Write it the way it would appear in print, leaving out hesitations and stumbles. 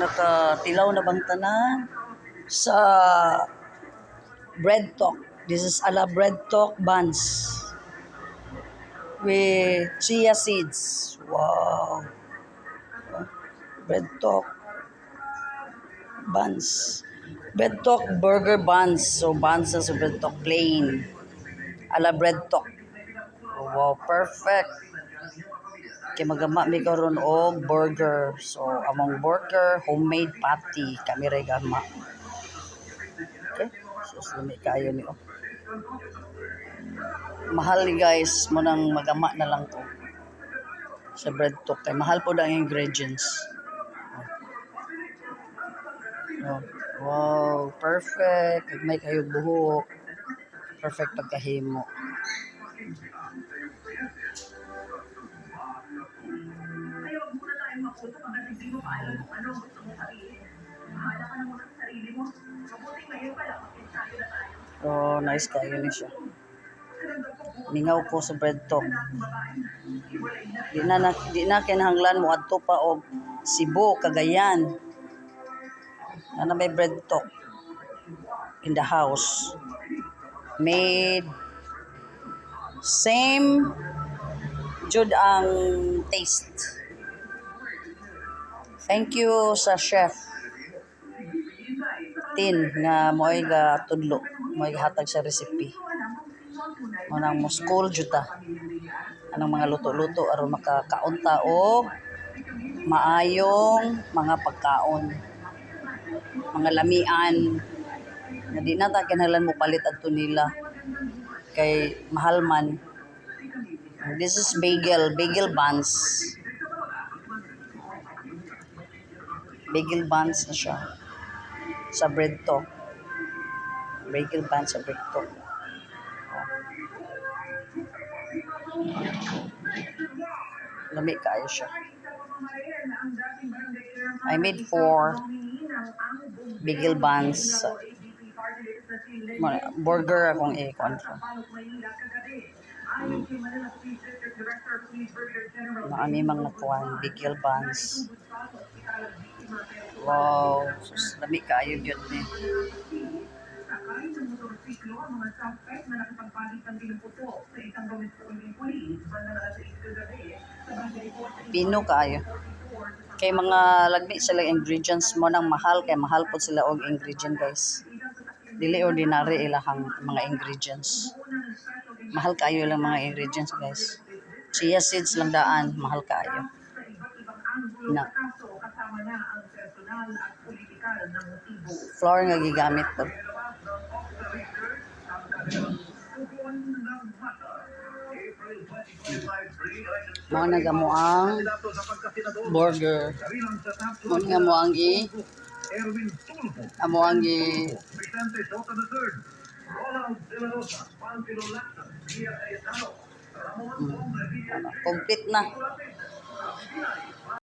nakatilaw na bang tanan sa bread talk. This is ala bread talk buns with chia seeds. Wow. Bread talk buns. Bread talk burger buns. So buns sa bread talk plain. Ala bread talk. Wow, perfect. Kay magama mi karon og burger. So among burger, homemade patty kami ray gama. Okay? So lami kayo ni mahal ni guys, mo nang magama na lang to sa bread talk kay mahal po ang ingredients. Oh. Wow, perfect. Kag may kayo buhok. Perfect pagkahimo. Oh, nice kayo ni siya. Mingaw ko sa bread talk. Di na kinahanglan mo adto pa og Cebu, Cagayan. Na may bread talk in the house. Made same jud ang taste. Thank you sa chef Tin nga mo'y ga tudlo, mo'y hatag sa recipe. Manang mo school jud ta. Anong mga luto-luto aron makakaon ta og maayong mga pagkaon. Mga lamian na di na ta kinahanglan mo palit adto nila kay mahal man. This is bagel buns. Bagel buns na siya sa bread talk. Bagel buns sa bread talk. Lami kayo siya. I made 4 bagel buns. Burger akong i-control. Maami mga kuwan, bagel buns. Wow, sus, lami kayo yun eh. Pino kayo. Kay mga lagmi sila ingredients mo nang mahal kay mahal po sila og ingredient guys. Dili ordinary ilahang mga ingredients. Mahal kayo lang mga ingredients guys. Chia seeds lang daan, mahal kayo. Na. Flour nga gigamit to. Mo na gamo ang burger. Mo nga mo ang complete na.